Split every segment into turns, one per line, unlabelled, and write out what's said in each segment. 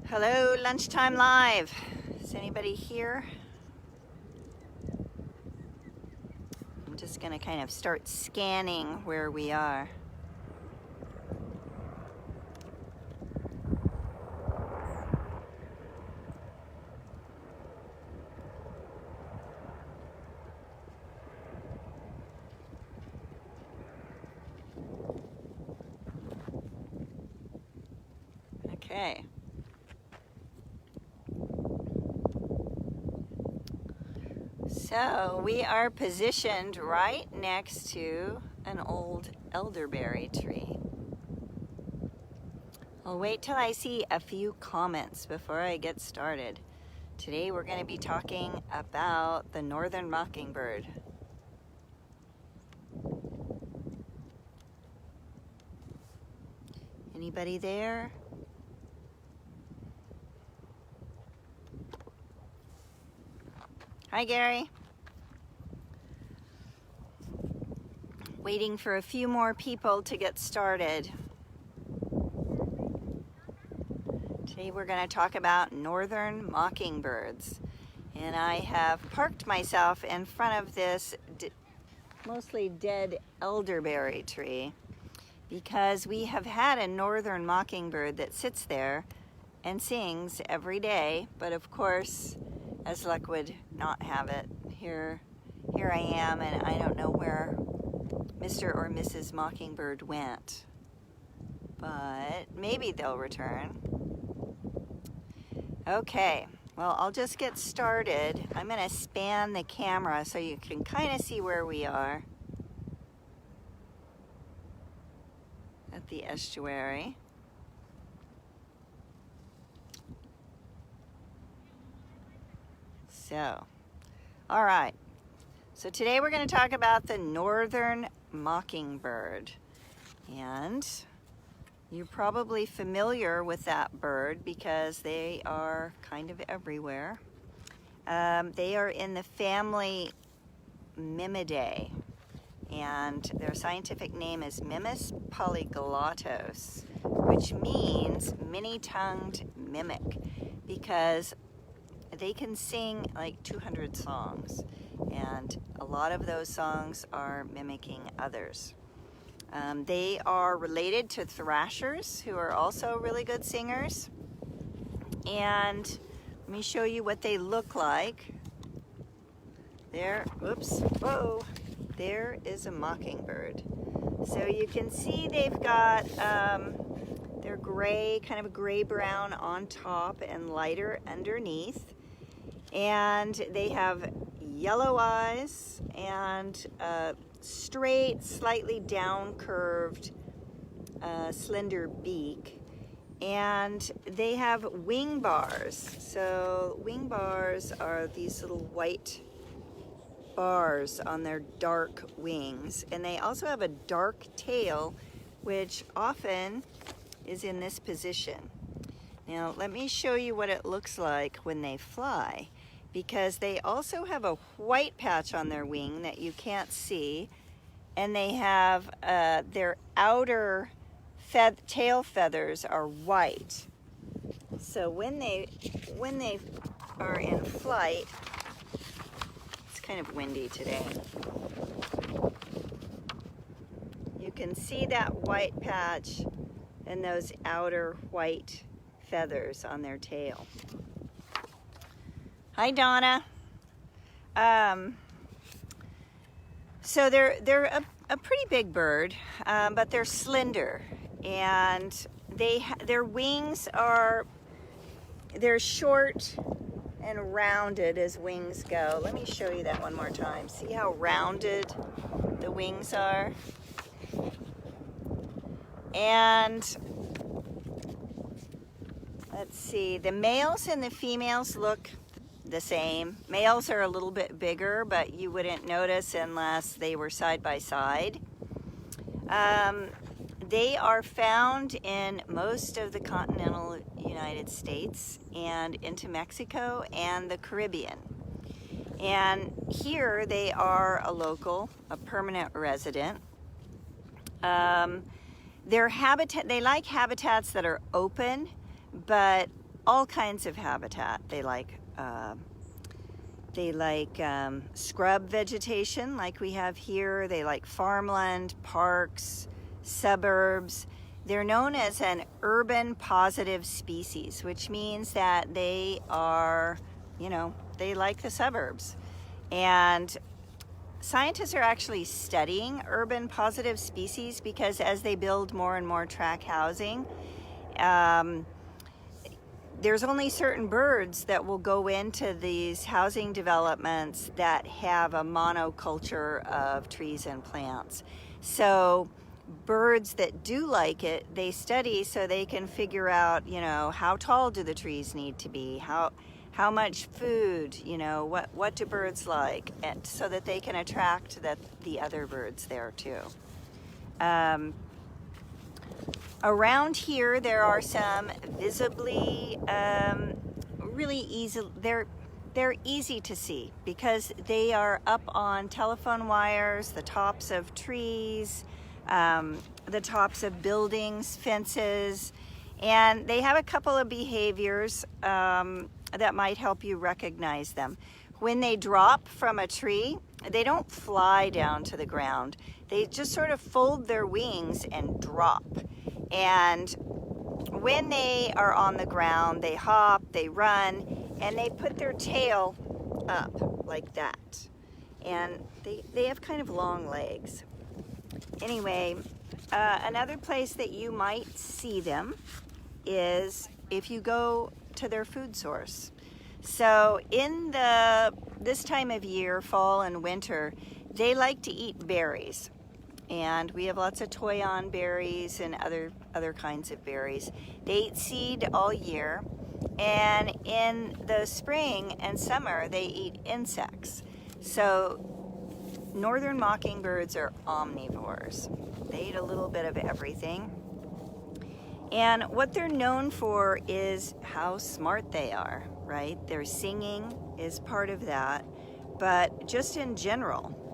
Hello, Lunchtime Live. Is anybody here? I'm just gonna kind of start scanning where we are. Okay. So we are positioned right next to an old elderberry tree. I'll wait till I see a few comments before I get started. Today we're going to be talking about the Northern Mockingbird. Anybody there? Hi, Gary. Waiting for a few more people to get started. Today we're going to talk about northern mockingbirds. And I have parked myself in front of this mostly dead elderberry tree because we have had a northern mockingbird that sits there and sings every day, but of course, as luck would not have it, here I am, and I don't know where Mr. or Mrs. Mockingbird went, but maybe they'll return. Okay, well, I'll just get started. I'm going to span the camera so you can kind of see where we are at the estuary. So, all right. So today we're going to talk about the northern mockingbird. And you're probably familiar with that bird because they are kind of everywhere. They are in the family Mimidae, and their scientific name is Mimus polyglottos, which means many-tongued mimic, because they can sing like 200 songs, and a lot of those songs are mimicking others. They are related to thrashers, who are also really good singers. And let me show you what they look like. There, whoops, whoa, there is a mockingbird. So you can see they've got, they're gray, kind of a gray-brown on top and lighter underneath. And they have yellow eyes and straight, slightly down curved, slender beak, and they have wing bars. So wing bars are these little white bars on their dark wings, and they also have a dark tail, which often is in this position. Now let me show you what it looks like when they fly, because they also have a white patch on their wing that you can't see, and they have their outer tail feathers are white. So when they are in flight, it's kind of windy today, you can see that white patch and those outer white feathers on their tail. Hi, Donna. So they're a pretty big bird, but they're slender, and their wings they're short and rounded as wings go. Let me show you that one more time. See how rounded the wings are? And let's see, the males and the females look the same. Males are a little bit bigger, but you wouldn't notice unless they were side by side. They are found in most of the continental United States and into Mexico and the Caribbean. And here they are a local, a permanent resident. Their habitat, they like habitats that are open, but all kinds of habitat. They like scrub vegetation like we have here. They like farmland, parks, suburbs. They're known as an urban positive species, which means that they are, they like the suburbs. And scientists are actually studying urban positive species because as they build more and more track housing, there's only certain birds that will go into these housing developments that have a monoculture of trees and plants. So birds that do like it, they study so they can figure out, how tall do the trees need to be, how much food, what do birds like, and so that they can attract the other birds there too. Around here, there are some visibly really easy. They're easy to see because they are up on telephone wires, the tops of trees, the tops of buildings, fences, and they have a couple of behaviors that might help you recognize them. When they drop from a tree, they don't fly down to the ground. They just sort of fold their wings and drop. And when they are on the ground, they hop, they run, and they put their tail up like that. And they have kind of long legs. Anyway, another place that you might see them is if you go to their food source. So in this time of year, fall and winter, they like to eat berries. And we have lots of toyon berries and other kinds of berries. They eat seed all year, and in the spring and summer they eat insects. So northern mockingbirds are omnivores. They eat a little bit of everything. And what they're known for is how smart they are, right? Their singing is part of that, but just in general.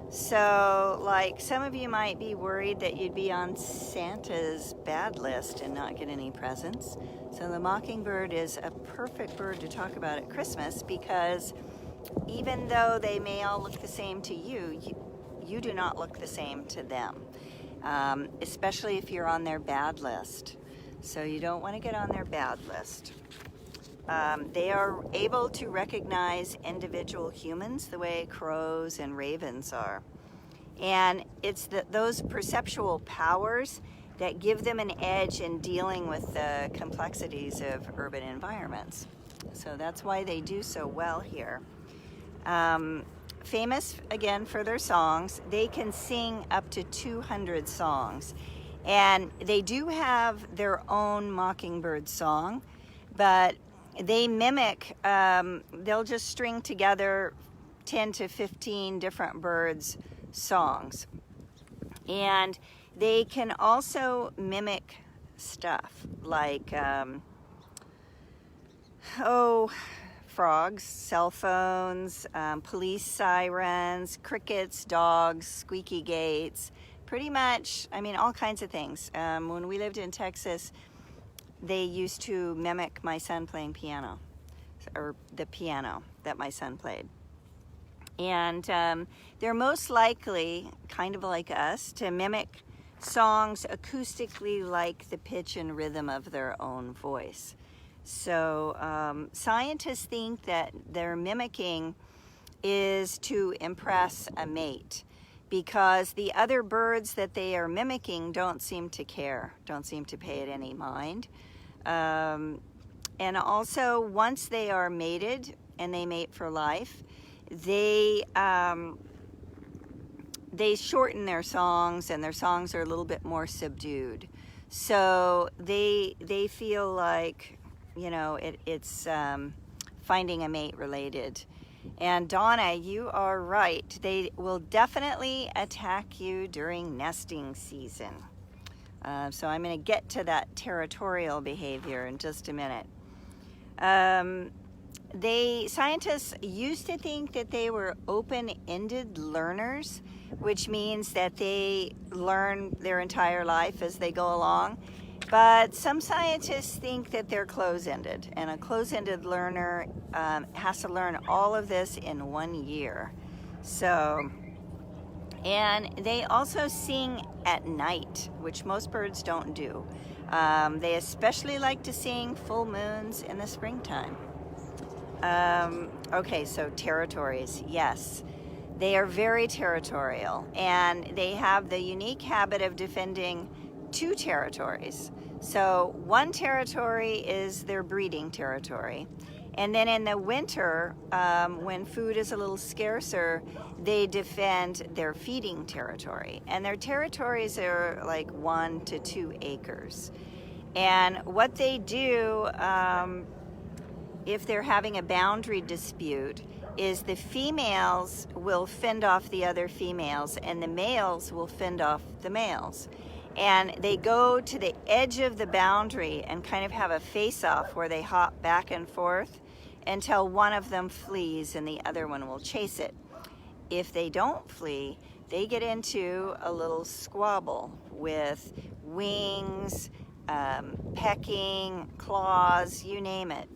So, like, some of you might be worried that you'd be on Santa's bad list and not get any presents. So the mockingbird is a perfect bird to talk about at Christmas because even though they may all look the same to you, you do not look the same to them, especially if you're on their bad list. So you don't want to get on their bad list. They are able to recognize individual humans the way crows and ravens are. And it's those perceptual powers that give them an edge in dealing with the complexities of urban environments. So that's why they do so well here. Famous, again, for their songs. They can sing up to 200 songs. And they do have their own mockingbird song, but they mimic, they'll just string together 10 to 15 different birds' songs. And they can also mimic stuff like, frogs, cell phones, police sirens, crickets, dogs, squeaky gates, pretty much, all kinds of things. When we lived in Texas, they used to mimic my son playing piano, or the piano that my son played. And they're most likely, kind of like us, to mimic songs acoustically like the pitch and rhythm of their own voice. So scientists think that their mimicking is to impress a mate because the other birds that they are mimicking don't seem to care, don't seem to pay it any mind. And also, once they are mated and they mate for life, they shorten their songs, and their songs are a little bit more subdued. So they feel like, it's finding a mate related. And Donna, you are right. They will definitely attack you during nesting season. So I'm going to get to that territorial behavior in just a minute. Scientists used to think that they were open-ended learners, which means that they learn their entire life as they go along. But some scientists think that they're close-ended, and a close-ended learner has to learn all of this in 1 year. So, and they also sing at night, which most birds don't do. They especially like to sing full moons in the springtime. Okay, so territories, yes. They are very territorial, and they have the unique habit of defending 2 territories. So one territory is their breeding territory. And then in the winter, when food is a little scarcer, they defend their feeding territory. And their territories are like 1 to 2 acres. And what they do, if they're having a boundary dispute, is the females will fend off the other females, and the males will fend off the males. And they go to the edge of the boundary and kind of have a face-off where they hop back and forth until one of them flees and the other one will chase it. If they don't flee, they get into a little squabble with wings, pecking, claws, you name it.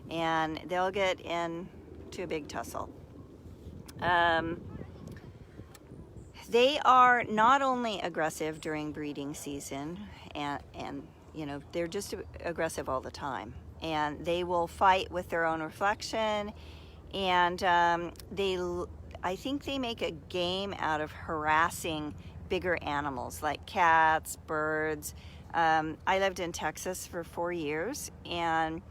And they'll get into a big tussle. They are not only aggressive during breeding season, and you know, they're just aggressive all the time. And they will fight with their own reflection, and I think they make a game out of harassing bigger animals like cats, birds. I lived in Texas for 4 years, and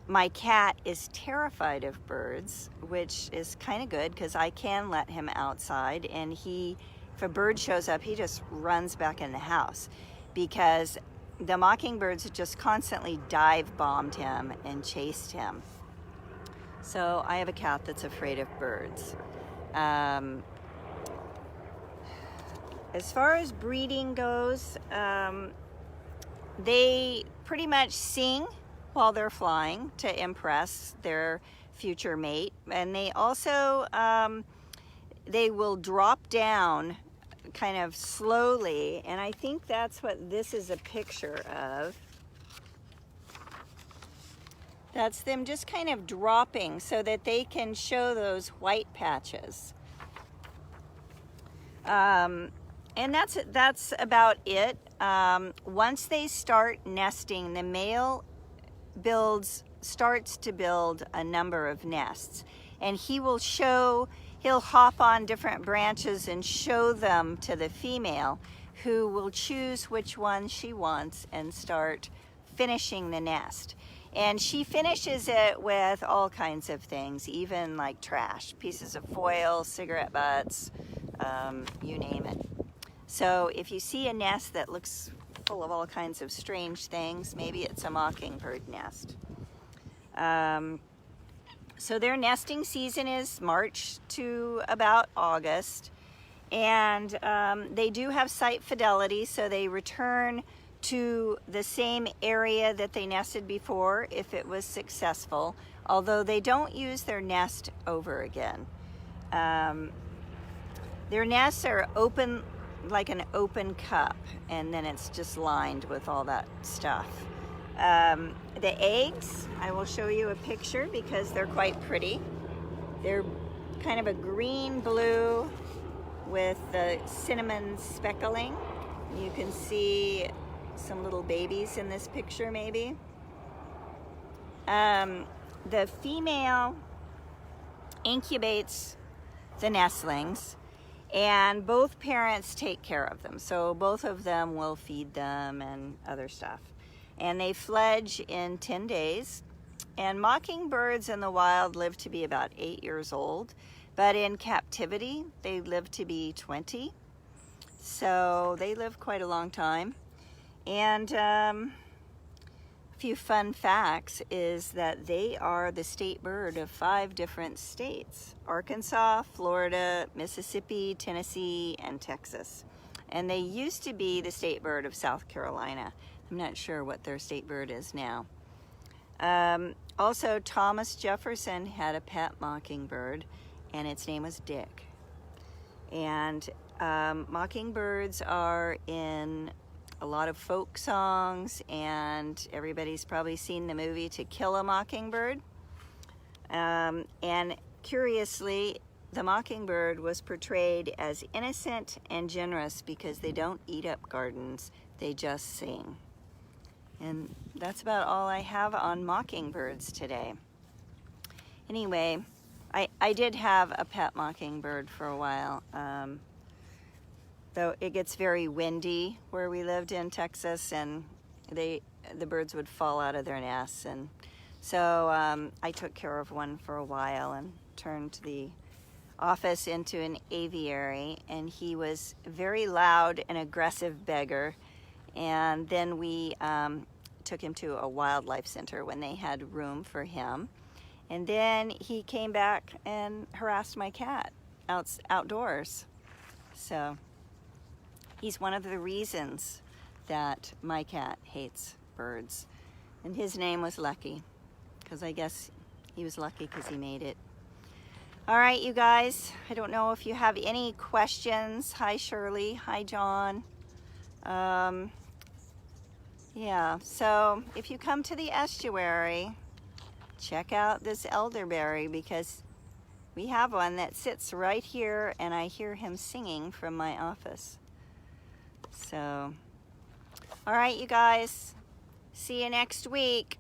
my cat is terrified of birds, which is kind of good because I can let him outside, and if a bird shows up, he just runs back in the house because the mockingbirds just constantly dive bombed him and chased him. So I have a cat that's afraid of birds. As far as breeding goes, they pretty much sing while they're flying to impress their future mate. And they also, they will drop down kind of slowly. And I think that's what this is a picture of. That's them just kind of dropping so that they can show those white patches. And that's about it. Once they start nesting, the male starts to build a number of nests, and he'll hop on different branches and show them to the female, who will choose which one she wants and start finishing the nest. And she finishes it with all kinds of things, even like trash, pieces of foil, cigarette butts, you name it. So if you see a nest that looks full of all kinds of strange things, maybe it's a mockingbird nest. So their nesting season is March to about August, and they do have site fidelity, so they return to the same area that they nested before if it was successful, although they don't use their nest over again. Their nests are open, like an open cup, and then it's just lined with all that stuff. The eggs, I will show you a picture because they're quite pretty. They're kind of a green blue with the cinnamon speckling. You can see some little babies in this picture maybe. The female incubates the nestlings, and both parents take care of them. So both of them will feed them and other stuff. And they fledge in 10 days. And mockingbirds in the wild live to be about 8 years old, but in captivity, they live to be 20. So they live quite a long time. And a few fun facts is that they are the state bird of 5 different states: Arkansas, Florida, Mississippi, Tennessee, and Texas. And they used to be the state bird of South Carolina. I'm not sure what their state bird is now. Also, Thomas Jefferson had a pet mockingbird, and its name was Dick. And mockingbirds are in a lot of folk songs, and everybody's probably seen the movie To Kill a Mockingbird. And curiously, the mockingbird was portrayed as innocent and generous because they don't eat up gardens, they just sing. And that's about all I have on mockingbirds today. Anyway, I did have a pet mockingbird for a while. Though it gets very windy where we lived in Texas, and the birds would fall out of their nests, and so I took care of one for a while and turned the office into an aviary, and he was a very loud and aggressive beggar. And then we took him to a wildlife center when they had room for him, and then he came back and harassed my cat outdoors. So he's one of the reasons that my cat hates birds. And his name was Lucky, because I guess he was lucky because he made it. All right, you guys, I don't know if you have any questions. Hi, Shirley. Hi, John. Yeah, so if you come to the estuary, check out this elderberry, because we have one that sits right here, and I hear him singing from my office. So, all right, you guys, see you next week.